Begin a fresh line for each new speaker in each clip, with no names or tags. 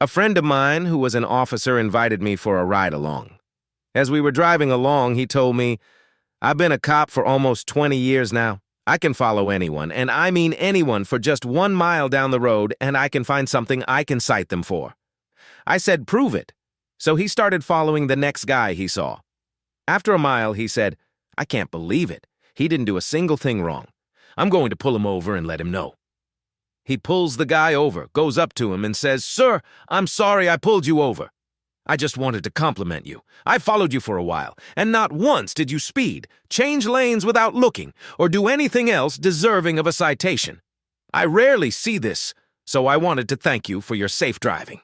A friend of mine who was an officer invited me for a ride along. As we were driving along, he told me, "I've been a cop for almost 20 years now. I can follow anyone, and I mean anyone, for just 1 mile down the road, and I can find something I can cite them for." I said, "Prove it." So he started following the next guy he saw. After a mile, he said, "I can't believe it. He didn't do a single thing wrong. I'm going to pull him over and let him know." He pulls the guy over, goes up to him and says, "Sir, I'm sorry I pulled you over. I just wanted to compliment you. I followed you for a while, and not once did you speed, change lanes without looking, or do anything else deserving of a citation. I rarely see this, so I wanted to thank you for your safe driving."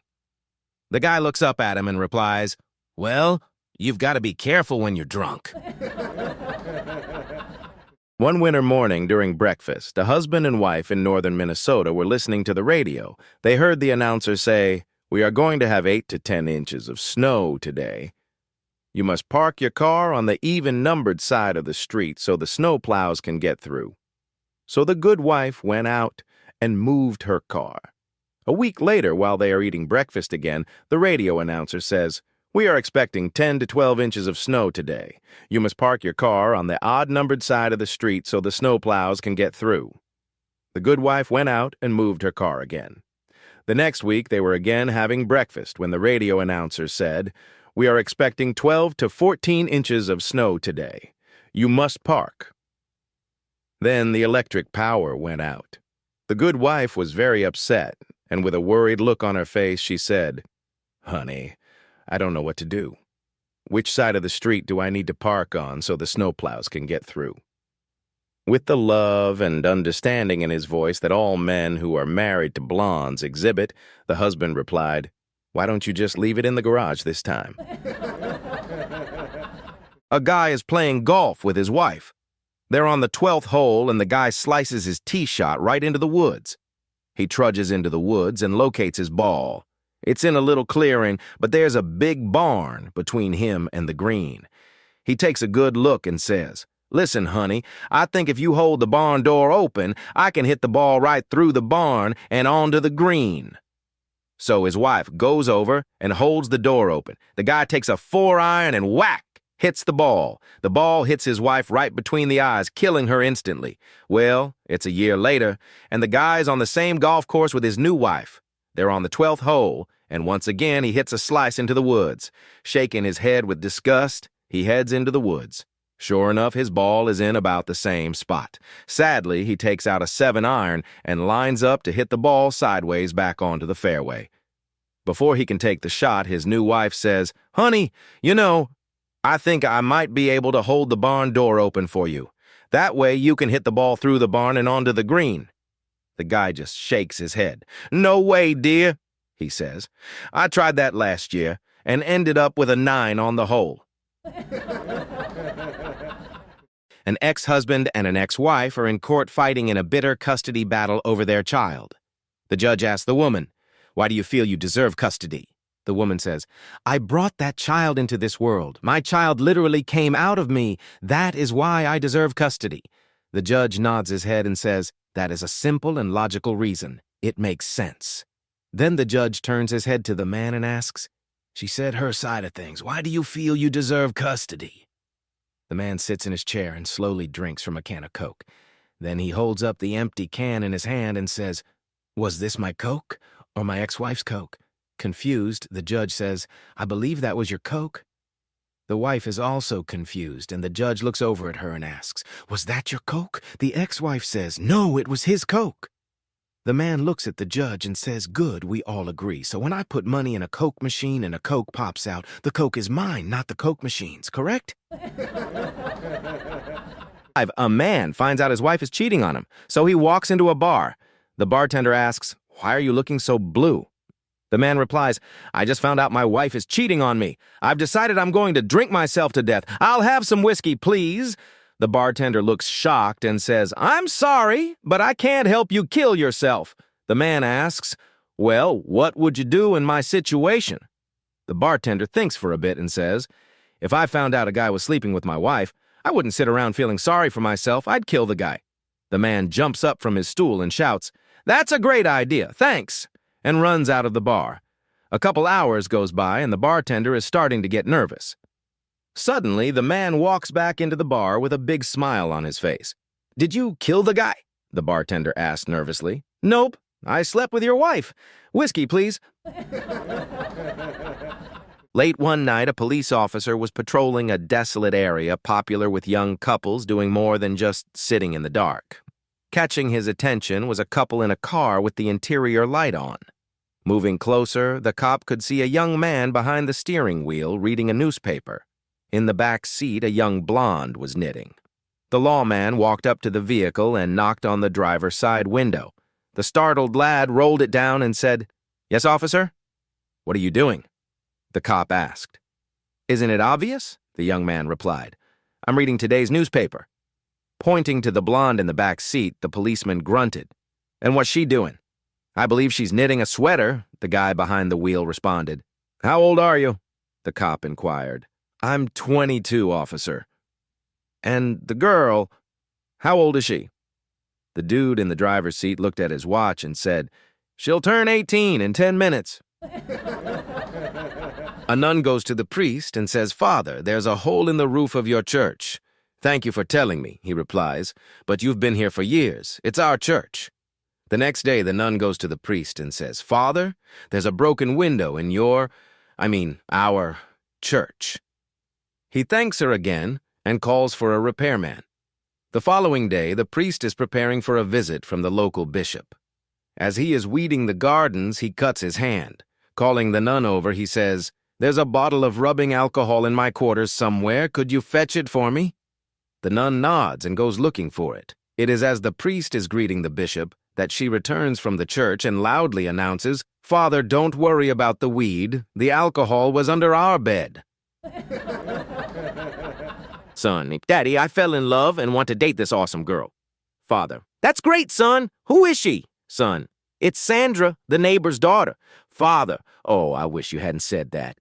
The guy looks up at him and replies, "Well, you've got to be careful when you're drunk." One winter morning during breakfast, a husband and wife in northern Minnesota were listening to the radio. They heard the announcer say, "We are going to have 8 to 10 inches of snow today. You must park your car on the even-numbered side of the street so the snow plows can get through." So the good wife went out and moved her car. A week later, while they are eating breakfast again, the radio announcer says, "We are expecting 10 to 12 inches of snow today. You must park your car on the odd-numbered side of the street so the snow plows can get through." The good wife went out and moved her car again. The next week, they were again having breakfast when the radio announcer said, "We are expecting 12 to 14 inches of snow today. You must park." Then the electric power went out. The good wife was very upset, and with a worried look on her face, she said, "Honey, I don't know what to do. Which side of the street do I need to park on so the snowplows can get through?" With the love and understanding in his voice that all men who are married to blondes exhibit, the husband replied, "Why don't you just leave it in the garage this time?" A guy is playing golf with his wife. They're on the 12th hole, and the guy slices his tee shot right into the woods. He trudges into the woods and locates his ball. It's in a little clearing, but there's a big barn between him and the green. He takes a good look and says, "Listen, honey, I think if you hold the barn door open, I can hit the ball right through the barn and onto the green." So his wife goes over and holds the door open. The guy takes a 4-iron and whack, hits the ball. The ball hits his wife right between the eyes, killing her instantly. Well, it's a year later, and the guy's on the same golf course with his new wife. They're on the 12th hole, and once again he hits a slice into the woods. Shaking his head with disgust, he heads into the woods. Sure enough, his ball is in about the same spot. Sadly, he takes out a 7-iron and lines up to hit the ball sideways back onto the fairway. Before he can take the shot, his new wife says, "Honey, I think I might be able to hold the barn door open for you. That way you can hit the ball through the barn and onto the green." The guy just shakes his head. "No way, dear," he says. "I tried that last year and ended up with a 9 on the hole." An ex-husband and an ex-wife are in court fighting in a bitter custody battle over their child. The judge asks the woman, "Why do you feel you deserve custody?" The woman says, "I brought that child into this world. My child literally came out of me. That is why I deserve custody." The judge nods his head and says, "That is a simple and logical reason. It makes sense." Then the judge turns his head to the man and asks, "She said her side of things. Why do you feel you deserve custody?" The man sits in his chair and slowly drinks from a can of Coke. Then he holds up the empty can in his hand and says, "Was this my Coke or my ex-wife's Coke?" Confused, the judge says, "I believe that was your Coke." The wife is also confused, and the judge looks over at her and asks, "Was that your Coke?" The ex-wife says, "No, it was his Coke." The man looks at the judge and says, "Good, we all agree. So when I put money in a Coke machine and a Coke pops out, the Coke is mine, not the Coke machine's, correct?" A man finds out his wife is cheating on him, so he walks into a bar. The bartender asks, "Why are you looking so blue?" The man replies, "I just found out my wife is cheating on me. I've decided I'm going to drink myself to death. I'll have some whiskey, please." The bartender looks shocked and says, "I'm sorry, but I can't help you kill yourself." The man asks, "Well, what would you do in my situation?" The bartender thinks for a bit and says, "If I found out a guy was sleeping with my wife, I wouldn't sit around feeling sorry for myself. I'd kill the guy." The man jumps up from his stool and shouts, "That's a great idea, thanks," and runs out of the bar. A couple hours goes by and the bartender is starting to get nervous. Suddenly, the man walks back into the bar with a big smile on his face. "Did you kill the guy?" the bartender asked nervously. "Nope, I slept with your wife. Whiskey, please." Late one night, a police officer was patrolling a desolate area popular with young couples doing more than just sitting in the dark. Catching his attention was a couple in a car with the interior light on. Moving closer, the cop could see a young man behind the steering wheel reading a newspaper. In the back seat, a young blonde was knitting. The lawman walked up to the vehicle and knocked on the driver's side window. The startled lad rolled it down and said, "Yes, officer?" "What are you doing?" the cop asked. "Isn't it obvious?" the young man replied. "I'm reading today's newspaper." Pointing to the blonde in the back seat, the policeman grunted. "And what's she doing?" "I believe she's knitting a sweater," the guy behind the wheel responded. "How old are you?" the cop inquired. "I'm 22, officer." "And the girl, how old is she?" The dude in the driver's seat looked at his watch and said, "She'll turn 18 in 10 minutes. A nun goes to the priest and says, "Father, there's a hole in the roof of your church." "Thank you for telling me," he replies, "but you've been here for years. It's our church." The next day, the nun goes to the priest and says, "Father, there's a broken window in our church." He thanks her again and calls for a repairman. The following day, the priest is preparing for a visit from the local bishop. As he is weeding the gardens, he cuts his hand. Calling the nun over, he says, "There's a bottle of rubbing alcohol in my quarters somewhere. Could you fetch it for me?" The nun nods and goes looking for it. It is as the priest is greeting the bishop that she returns from the church and loudly announces, "Father, don't worry about the weed. The alcohol was under our bed." Son, "Daddy, I fell in love and want to date this awesome girl." Father, "That's great, son. Who is she?" Son, "It's Sandra, the neighbor's daughter." Father, "Oh, I wish you hadn't said that.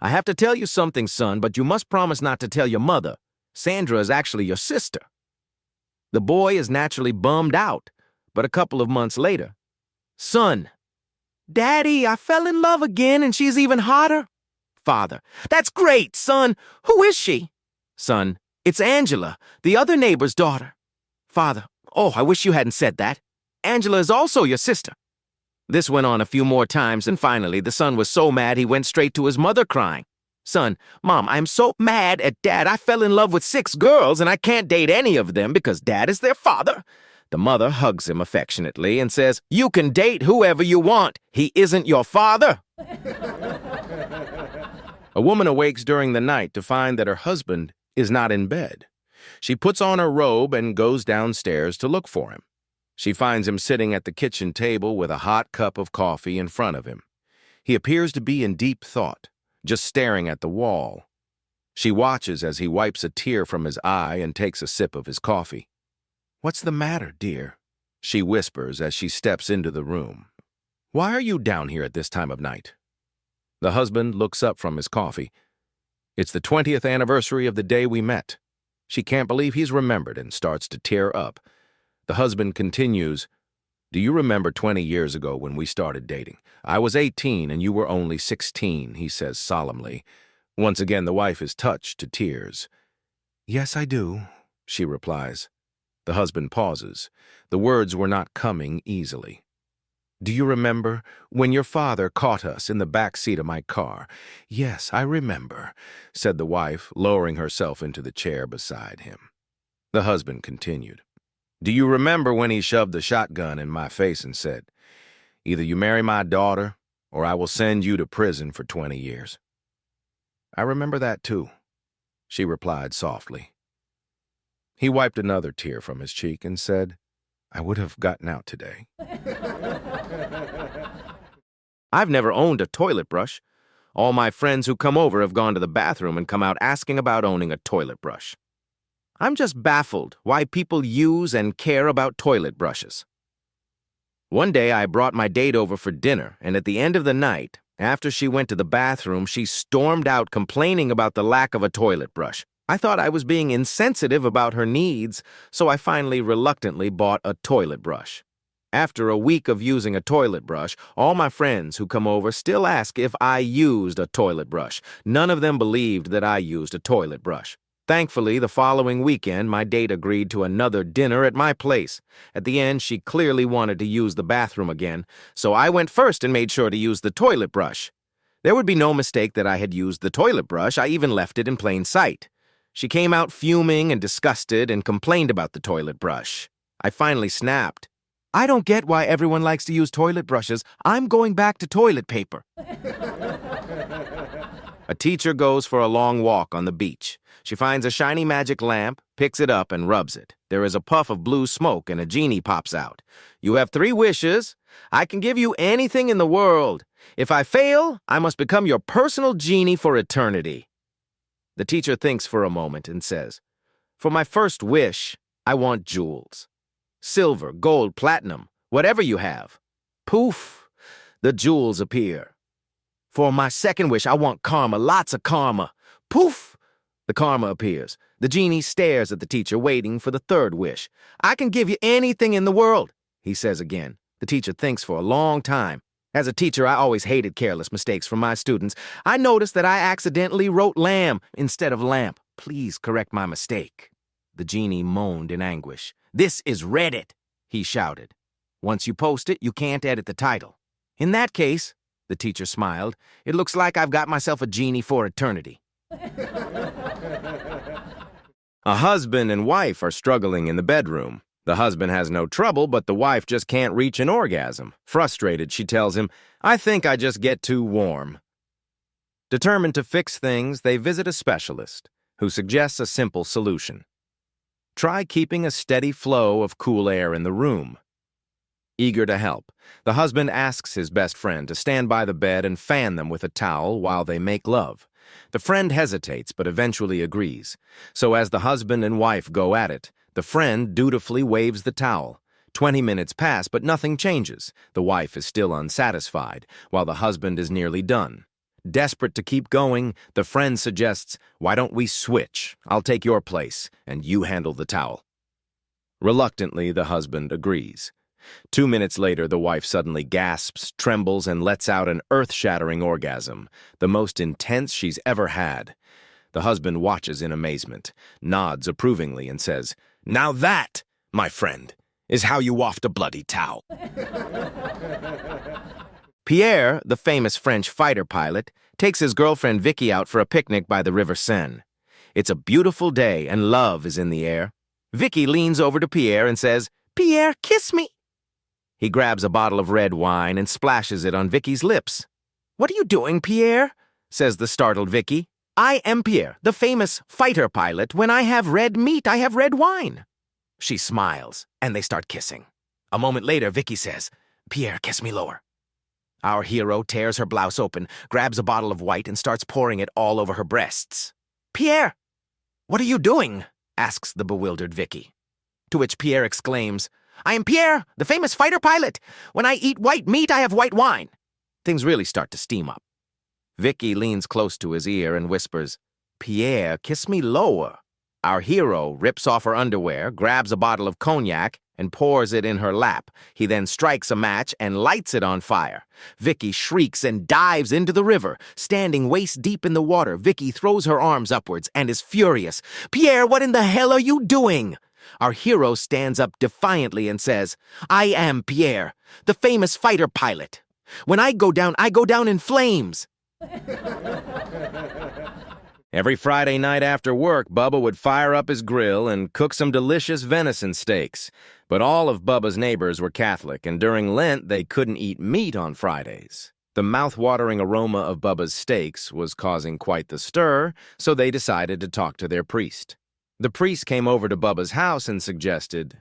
I have to tell you something, son, but you must promise not to tell your mother. Sandra is actually your sister." The boy is naturally bummed out, but a couple of months later, "Son, Daddy, I fell in love again and she's even hotter." Father, "That's great, son. Who is she?" Son, "It's Angela, the other neighbor's daughter." Father, "Oh, I wish you hadn't said that. Angela is also your sister." This went on a few more times, and finally the son was so mad he went straight to his mother crying. "Son, Mom, I'm so mad at Dad. I fell in love with 6 girls and I can't date any of them because Dad is their father." The mother hugs him affectionately and says, "You can date whoever you want. He isn't your father." A woman awakes during the night to find that her husband is not in bed. She puts on her robe and goes downstairs to look for him. She finds him sitting at the kitchen table with a hot cup of coffee in front of him. He appears to be in deep thought, just staring at the wall. She watches as he wipes a tear from his eye and takes a sip of his coffee. "What's the matter, dear?" she whispers as she steps into the room. "Why are you down here at this time of night?" The husband looks up from his coffee. "It's the 20th anniversary of the day we met." She can't believe he's remembered and starts to tear up. The husband continues, "Do you remember 20 years ago when we started dating? I was 18 and you were only 16, he says solemnly. Once again, the wife is touched to tears. "Yes, I do," she replies. The husband pauses. The words were not coming easily. "Do you remember when your father caught us in the back seat of my car?" "Yes, I remember," said the wife, lowering herself into the chair beside him. The husband continued, "Do you remember when he shoved the shotgun in my face and said, 'Either you marry my daughter, or I will send you to prison for 20 years?' "I remember that too," she replied softly. He wiped another tear from his cheek and said, "I would have gotten out today." I've never owned a toilet brush. All my friends who come over have gone to the bathroom and come out asking about owning a toilet brush. I'm just baffled why people use and care about toilet brushes. One day I brought my date over for dinner, and at the end of the night, after she went to the bathroom, she stormed out complaining about the lack of a toilet brush. I thought I was being insensitive about her needs, so I finally reluctantly bought a toilet brush. After a week of using a toilet brush, all my friends who come over still ask if I used a toilet brush. None of them believed that I used a toilet brush. Thankfully, the following weekend, my date agreed to another dinner at my place. At the end, she clearly wanted to use the bathroom again, so I went first and made sure to use the toilet brush. There would be no mistake that I had used the toilet brush. I even left it in plain sight. She came out fuming and disgusted and complained about the toilet brush. I finally snapped. I don't get why everyone likes to use toilet brushes. I'm going back to toilet paper. A teacher goes for a long walk on the beach. She finds a shiny magic lamp, picks it up, and rubs it. There is a puff of blue smoke, and a genie pops out. You have 3 wishes. I can give you anything in the world. If I fail, I must become your personal genie for eternity. The teacher thinks for a moment and says, For my first wish, I want jewels. Silver, gold, platinum, whatever you have. Poof, the jewels appear. For my second wish, I want karma, lots of karma. Poof, the karma appears. The genie stares at the teacher, waiting for the third wish. I can give you anything in the world, he says again. The teacher thinks for a long time. As a teacher, I always hated careless mistakes from my students. I noticed that I accidentally wrote lamb instead of lamp. Please correct my mistake. The genie moaned in anguish. This is Reddit, he shouted. Once you post it, you can't edit the title. In that case, the teacher smiled, it looks like I've got myself a genie for eternity. A husband and wife are struggling in the bedroom. The husband has no trouble, but the wife just can't reach an orgasm. Frustrated, she tells him, I think I just get too warm. Determined to fix things, they visit a specialist, who suggests a simple solution. Try keeping a steady flow of cool air in the room. Eager to help, the husband asks his best friend to stand by the bed and fan them with a towel while they make love. The friend hesitates but eventually agrees. So as the husband and wife go at it, the friend dutifully waves the towel. 20 minutes pass, but nothing changes. The wife is still unsatisfied, while the husband is nearly done. Desperate to keep going, the friend suggests, why don't we switch? I'll take your place, and you handle the towel. Reluctantly, the husband agrees. 2 minutes later, the wife suddenly gasps, trembles, and lets out an earth-shattering orgasm, the most intense she's ever had. The husband watches in amazement, nods approvingly, and says, Now that, my friend, is how you waft a bloody towel. Pierre, the famous French fighter pilot, takes his girlfriend Vicky out for a picnic by the River Seine. It's a beautiful day and love is in the air. Vicky leans over to Pierre and says, Pierre, kiss me. He grabs a bottle of red wine and splashes it on Vicky's lips. What are you doing, Pierre? Says the startled Vicky. I am Pierre, the famous fighter pilot. When I have red meat, I have red wine. She smiles, and they start kissing. A moment later, Vicky says, Pierre, kiss me lower. Our hero tears her blouse open, grabs a bottle of white, and starts pouring it all over her breasts. Pierre, what are you doing? Asks the bewildered Vicky. To which Pierre exclaims, I am Pierre, the famous fighter pilot. When I eat white meat, I have white wine. Things really start to steam up. Vicky leans close to his ear and whispers, Pierre, kiss me lower. Our hero rips off her underwear, grabs a bottle of cognac, and pours it in her lap. He then strikes a match and lights it on fire. Vicky shrieks and dives into the river. Standing waist deep in the water, Vicky throws her arms upwards and is furious. Pierre, what in the hell are you doing? Our hero stands up defiantly and says, I am Pierre, the famous fighter pilot. When I go down in flames. Every Friday night after work, Bubba would fire up his grill and cook some delicious venison steaks. But all of Bubba's neighbors were Catholic, and during Lent, they couldn't eat meat on Fridays. The mouth-watering aroma of Bubba's steaks was causing quite the stir, so they decided to talk to their priest. The priest came over to Bubba's house and suggested,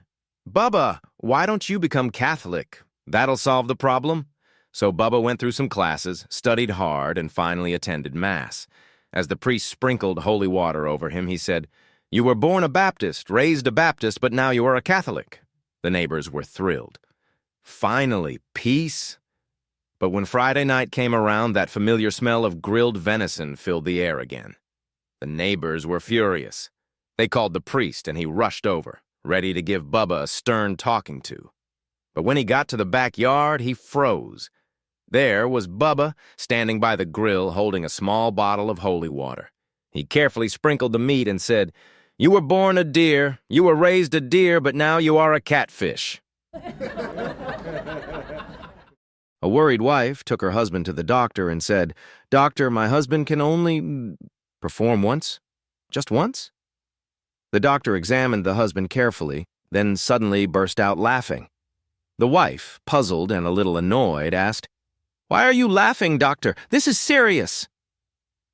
Bubba, why don't you become Catholic? That'll solve the problem. So Bubba went through some classes, studied hard, and finally attended Mass. As the priest sprinkled holy water over him, he said, You were born a Baptist, raised a Baptist, but now you are a Catholic. The neighbors were thrilled. Finally, peace. But when Friday night came around, that familiar smell of grilled venison filled the air again. The neighbors were furious. They called the priest, and he rushed over, ready to give Bubba a stern talking to. But when he got to the backyard, he froze. There was Bubba, standing by the grill holding a small bottle of holy water. He carefully sprinkled the meat and said, "You were born a deer, you were raised a deer, but now you are a catfish." A worried wife took her husband to the doctor and said, "Doctor, my husband can only perform once? Just once?" The doctor examined the husband carefully, then suddenly burst out laughing. The wife, puzzled and a little annoyed, asked, "Why are you laughing, doctor? This is serious."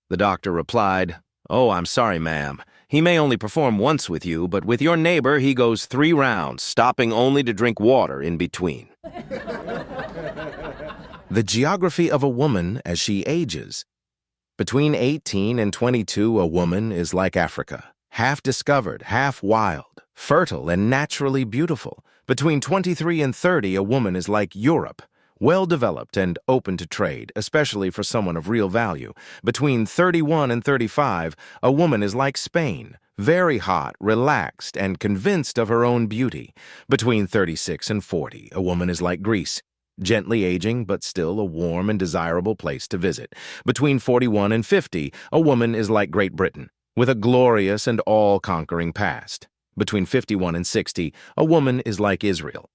The doctor replied, "Oh, I'm sorry, ma'am. He may only perform once with you, but with your neighbor he goes 3 rounds, stopping only to drink water in between." The geography of a woman as she ages. Between 18 and 22, a woman is like Africa, half discovered, half wild, fertile and naturally beautiful. Between 23 and 30, a woman is like Europe, well-developed and open to trade, especially for someone of real value. Between 31 and 35, a woman is like Spain, very hot, relaxed, and convinced of her own beauty. Between 36 and 40, a woman is like Greece, gently aging but still a warm and desirable place to visit. Between 41 and 50, a woman is like Great Britain, with a glorious and all-conquering past. Between 51 and 60, a woman is like Israel,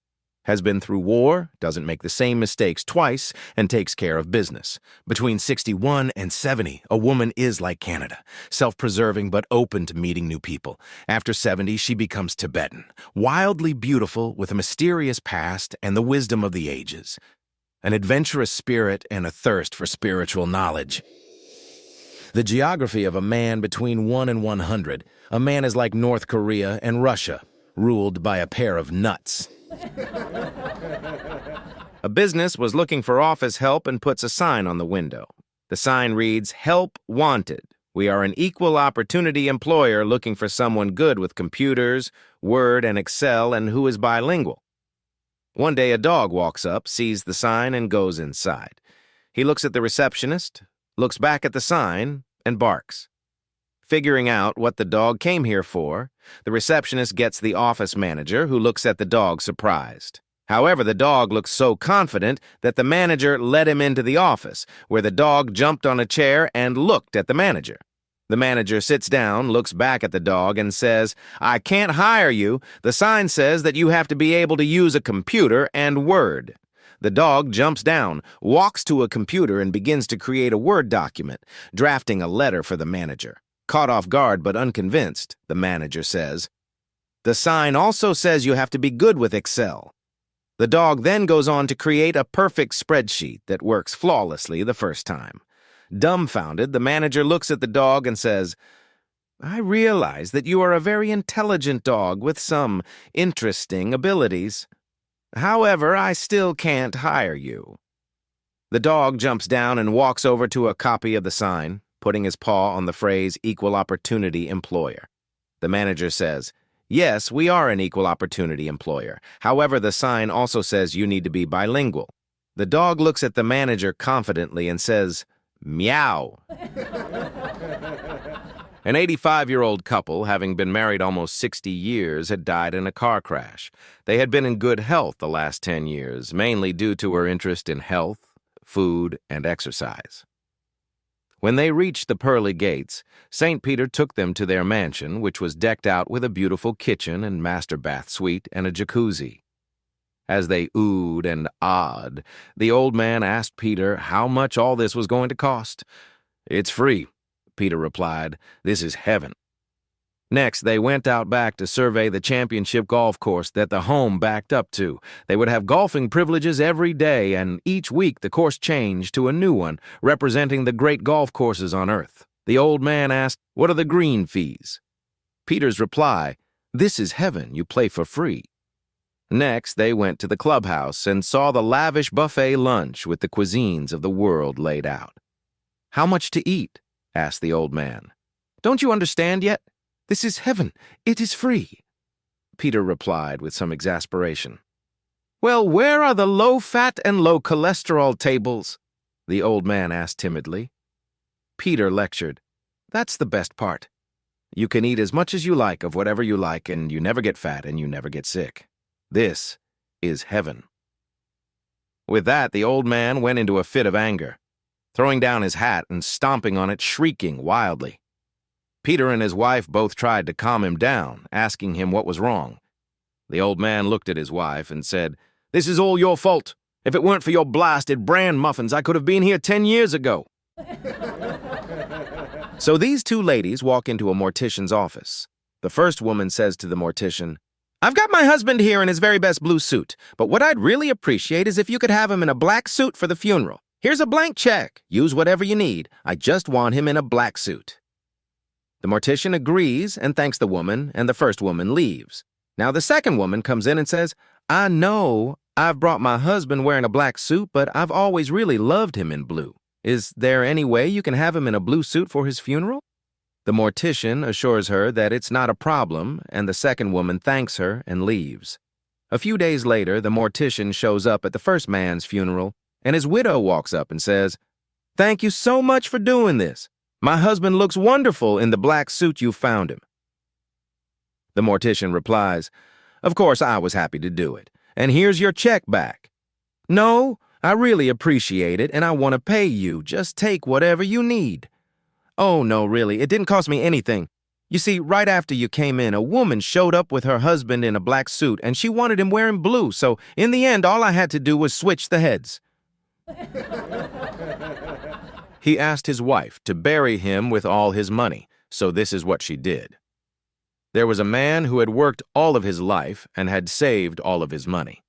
has been through war, doesn't make the same mistakes twice, and takes care of business. Between 61 and 70, a woman is like Canada, self-preserving but open to meeting new people. After 70, she becomes Tibetan, wildly beautiful with a mysterious past and the wisdom of the ages, an adventurous spirit and a thirst for spiritual knowledge. The geography of a man between 1 and 100, a man is like North Korea and Russia, ruled by a pair of nuts. A business was looking for office help and puts a sign on the window. The sign reads, "Help wanted. We are an equal opportunity employer looking for someone good with computers, Word, and Excel, and who is bilingual." One day a dog walks up, sees the sign, and goes inside. He looks at the receptionist, looks back at the sign, and barks. Figuring out what the dog came here for, the receptionist gets the office manager, who looks at the dog surprised. However, the dog looks so confident that the manager led him into the office, where the dog jumped on a chair and looked at the manager. The manager sits down, looks back at the dog, and says, "I can't hire you. The sign says that you have to be able to use a computer and Word." The dog jumps down, walks to a computer, and begins to create a Word document, drafting a letter for the manager. Caught off guard but unconvinced, the manager says, "The sign also says you have to be good with Excel." The dog then goes on to create a perfect spreadsheet that works flawlessly the first time. Dumbfounded, the manager looks at the dog and says, "I realize that you are a very intelligent dog with some interesting abilities. However, I still can't hire you." The dog jumps down and walks over to a copy of the sign, putting his paw on the phrase "equal opportunity employer." The manager says, "Yes, we are an equal opportunity employer. However, the sign also says you need to be bilingual." The dog looks at the manager confidently and says, "Meow." An 85-year-old couple, having been married almost 60 years, had died in a car crash. They had been in good health the last 10 years, mainly due to her interest in health, food, and exercise. When they reached the pearly gates, St. Peter took them to their mansion, which was decked out with a beautiful kitchen and master bath suite and a jacuzzi. As they oohed and ahed, the old man asked Peter how much all this was going to cost. "It's free," Peter replied. "This is heaven." Next, they went out back to survey the championship golf course that the home backed up to. They would have golfing privileges every day, and each week the course changed to a new one, representing the great golf courses on earth. The old man asked, "What are the green fees?" Peter's reply, "This is heaven, you play for free." Next, they went to the clubhouse and saw the lavish buffet lunch with the cuisines of the world laid out. "How much to eat?" asked the old man. "Don't you understand yet? This is heaven. It is free." Peter replied with some exasperation. "Well, where are the low-fat and low-cholesterol tables?" the old man asked timidly. Peter lectured, "That's the best part. You can eat as much as you like of whatever you like, and you never get fat and you never get sick. This is heaven." With that, the old man went into a fit of anger, throwing down his hat and stomping on it, shrieking wildly. Peter and his wife both tried to calm him down, asking him what was wrong. The old man looked at his wife and said, "This is all your fault. If it weren't for your blasted brand muffins, I could have been here 10 years ago." So these two ladies walk into a mortician's office. The first woman says to the mortician, "I've got my husband here in his very best blue suit, but what I'd really appreciate is if you could have him in a black suit for the funeral. Here's a blank check. Use whatever you need. I just want him in a black suit." The mortician agrees and thanks the woman, and the first woman leaves. Now the second woman comes in and says, "I know I've brought my husband wearing a black suit, but I've always really loved him in blue. Is there any way you can have him in a blue suit for his funeral?" The mortician assures her that it's not a problem, and the second woman thanks her and leaves. A few days later, the mortician shows up at the first man's funeral, and his widow walks up and says, "Thank you so much for doing this. My husband looks wonderful in the black suit you found him." The mortician replies, "Of course I was happy to do it, and here's your check back." "No, I really appreciate it, and I want to pay you. Just take whatever you need." "Oh, no, really, it didn't cost me anything. You see, right after you came in, a woman showed up with her husband in a black suit, and she wanted him wearing blue, so in the end, all I had to do was switch the heads." He asked his wife to bury him with all his money, so this is what she did. There was a man who had worked all of his life and had saved all of his money.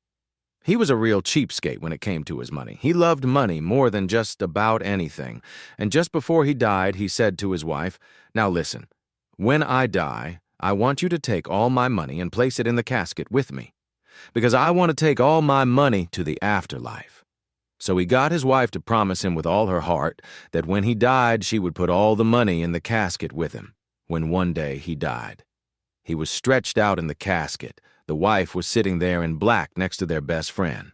He was a real cheapskate when it came to his money. He loved money more than just about anything, and just before he died, he said to his wife, "Now listen, when I die, I want you to take all my money and place it in the casket with me, because I want to take all my money to the afterlife." So he got his wife to promise him with all her heart that when he died, she would put all the money in the casket with him, when one day he died. He was stretched out in the casket. The wife was sitting there in black next to their best friend.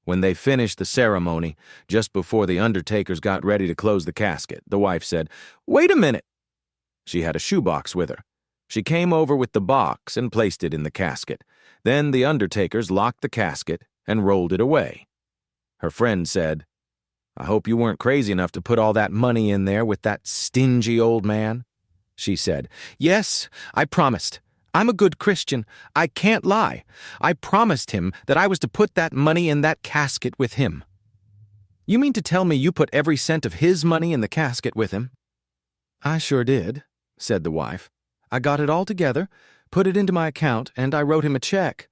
When they finished the ceremony, just before the undertakers got ready to close the casket, the wife said, "Wait a minute." She had a shoebox with her. She came over with the box and placed it in the casket. Then the undertakers locked the casket and rolled it away. Her friend said, "I hope you weren't crazy enough to put all that money in there with that stingy old man." She said, "Yes, I promised. I'm a good Christian. I can't lie. I promised him that I was to put that money in that casket with him." "You mean to tell me you put every cent of his money in the casket with him?" "I sure did," said the wife. "I got it all together, put it into my account, and I wrote him a check."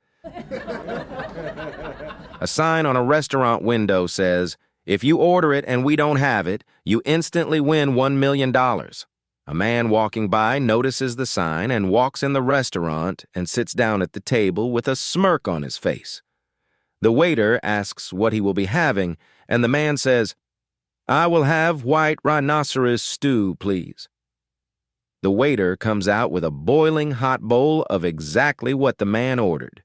A sign on a restaurant window says, "If you order it and we don't have it, you instantly win $1 million. A man walking by notices the sign and walks in the restaurant and sits down at the table with a smirk on his face. The waiter asks what he will be having, and the man says, "I will have white rhinoceros stew, please." The waiter comes out with a boiling hot bowl of exactly what the man ordered.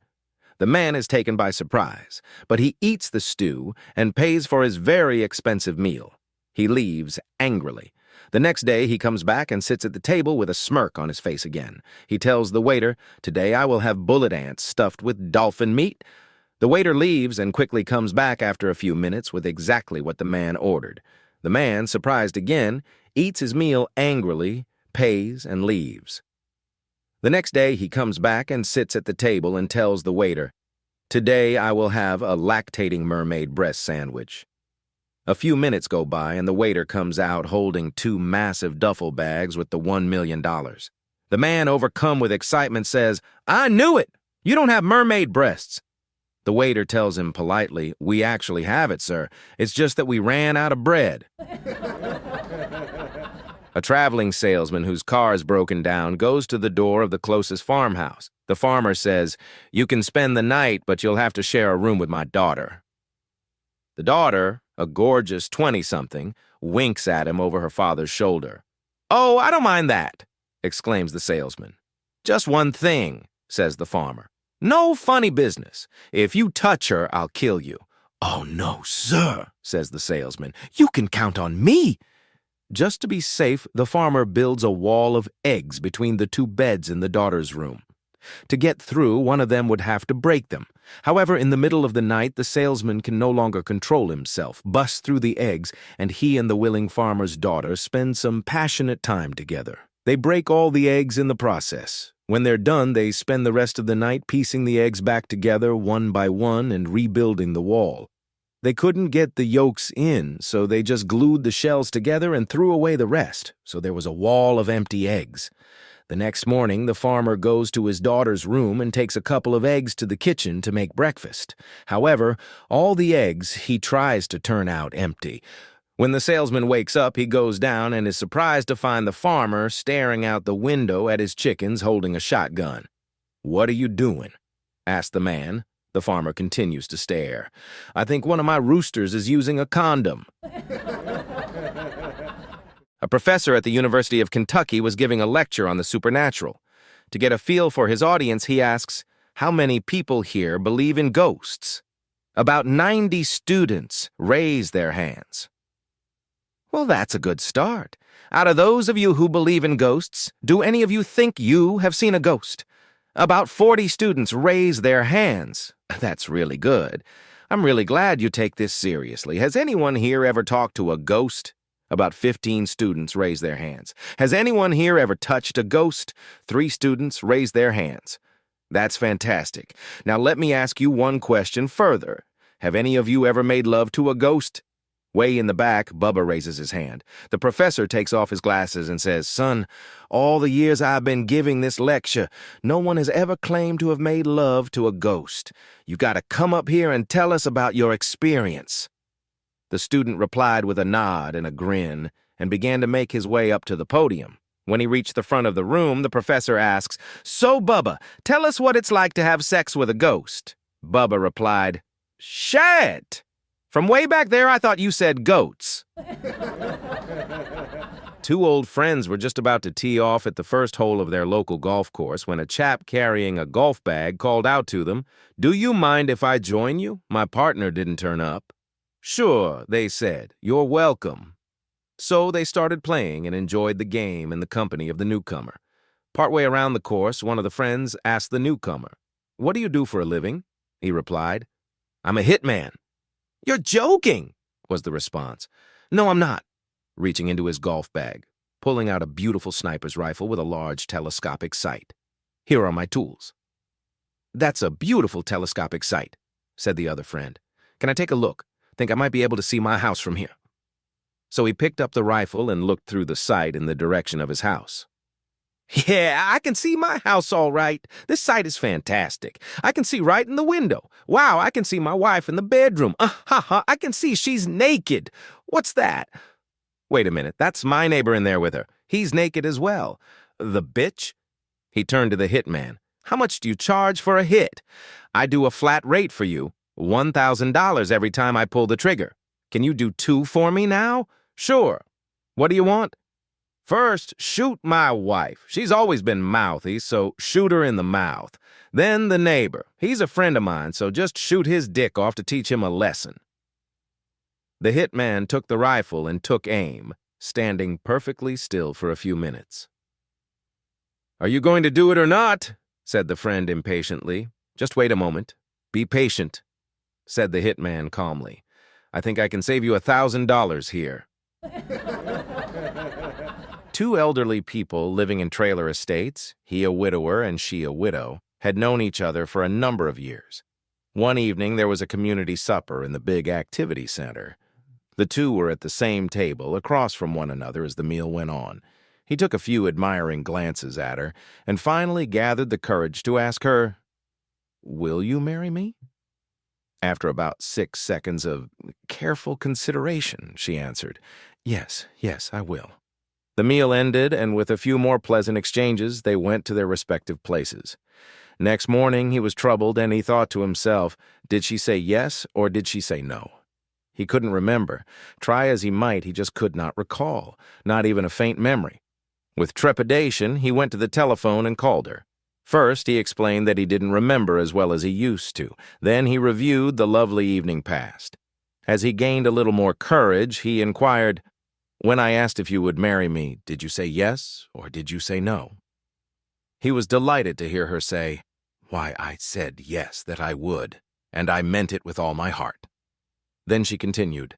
The man is taken by surprise, but he eats the stew and pays for his very expensive meal. He leaves angrily. The next day, he comes back and sits at the table with a smirk on his face again. He tells the waiter, "Today I will have bullet ants stuffed with dolphin meat." The waiter leaves and quickly comes back after a few minutes with exactly what the man ordered. The man, surprised again, eats his meal angrily, pays, and leaves. The next day, he comes back and sits at the table and tells the waiter, "Today I will have a lactating mermaid breast sandwich." A few minutes go by and the waiter comes out holding 2 massive duffel bags with the $1 million. The man, overcome with excitement, says, "I knew it! You don't have mermaid breasts." The waiter tells him politely, "We actually have it, sir. It's just that we ran out of bread." A traveling salesman whose car is broken down goes to the door of the closest farmhouse. The farmer says, "You can spend the night, but you'll have to share a room with my daughter." The daughter, a gorgeous 20-something, winks at him over her father's shoulder. "Oh, I don't mind that," exclaims the salesman. "Just one thing," says the farmer. "No funny business. If you touch her, I'll kill you." "Oh, no, sir," says the salesman. "You can count on me." Just to be safe, the farmer builds a wall of eggs between the 2 beds in the daughter's room. To get through, one of them would have to break them. However, in the middle of the night, the salesman can no longer control himself, busts through the eggs, and he and the willing farmer's daughter spend some passionate time together. They break all the eggs in the process. When they're done, they spend the rest of the night piecing the eggs back together one by one and rebuilding the wall. They couldn't get the yolks in, so they just glued the shells together and threw away the rest, so there was a wall of empty eggs. The next morning, the farmer goes to his daughter's room and takes a couple of eggs to the kitchen to make breakfast. However, all the eggs he tries to turn out empty. When the salesman wakes up, he goes down and is surprised to find the farmer staring out the window at his chickens holding a shotgun. "What are you doing?" asked the man. The farmer continues to stare. "I think one of my roosters is using a condom." A professor at the University of Kentucky was giving a lecture on the supernatural. To get a feel for his audience, he asks, "How many people here believe in ghosts?" About 90 students raise their hands. Well, that's a good start. Out of those of you who believe in ghosts, do any of you think you have seen a ghost? About 40 students raise their hands. That's really good. I'm really glad you take this seriously. Has anyone here ever talked to a ghost? About 15 students raise their hands. Has anyone here ever touched a ghost? 3 students raise their hands. That's fantastic. Now let me ask you one question further. Have any of you ever made love to a ghost? Way in the back, Bubba raises his hand. The professor takes off his glasses and says, "Son, all the years I've been giving this lecture, no one has ever claimed to have made love to a ghost. You got to come up here and tell us about your experience." The student replied with a nod and a grin and began to make his way up to the podium. When he reached the front of the room, the professor asks, "So, Bubba, tell us what it's like to have sex with a ghost." Bubba replied, "Shit! From way back there, I thought you said goats." 2 old friends were just about to tee off at the first hole of their local golf course when a chap carrying a golf bag called out to them, "Do you mind if I join you? My partner didn't turn up." "Sure," they said. "You're welcome." So they started playing and enjoyed the game in the company of the newcomer. Partway around the course, one of the friends asked the newcomer, "What do you do for a living?" He replied, "I'm a hitman." "You're joking," was the response. "No, I'm not," reaching into his golf bag, pulling out a beautiful sniper's rifle with a large telescopic sight. "Here are my tools." "That's a beautiful telescopic sight," said the other friend. "Can I take a look? Think I might be able to see my house from here." So he picked up the rifle and looked through the sight in the direction of his house. "Yeah, I can see my house all right. This sight is fantastic. I can see right in the window. Wow, I can see my wife in the bedroom. I can see she's naked. What's that? Wait a minute, that's my neighbor in there with her. He's naked as well. The bitch?" He turned to the hitman. "How much do you charge for a hit?" "I do a flat rate for you. $1,000 every time I pull the trigger. Can you do 2 for me now?" "Sure. What do you want?" "First, shoot my wife. She's always been mouthy, so shoot her in the mouth. Then the neighbor. He's a friend of mine, so just shoot his dick off to teach him a lesson." The hitman took the rifle and took aim, standing perfectly still for a few minutes. "Are you going to do it or not?" said the friend impatiently. "Just wait a moment. Be patient," said the hitman calmly. "I think I can save you $1,000 here." 2 elderly people living in trailer estates, he a widower and she a widow, had known each other for a number of years. One evening, there was a community supper in the big activity center. The 2 were at the same table, across from one another as the meal went on. He took a few admiring glances at her, and finally gathered the courage to ask her, "Will you marry me?" After about 6 seconds of careful consideration, she answered, Yes, I will." The meal ended, and with a few more pleasant exchanges, they went to their respective places. Next morning, he was troubled, and he thought to himself, did she say yes or did she say no? He couldn't remember. Try as he might, he just could not recall, not even a faint memory. With trepidation, he went to the telephone and called her. First, he explained that he didn't remember as well as he used to. Then he reviewed the lovely evening past. As he gained a little more courage, he inquired, "When I asked if you would marry me, did you say yes or did you say no?" He was delighted to hear her say, "Why, I said yes, that I would, and I meant it with all my heart." Then she continued,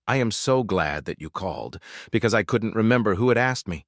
"I am so glad that you called, because I couldn't remember who had asked me."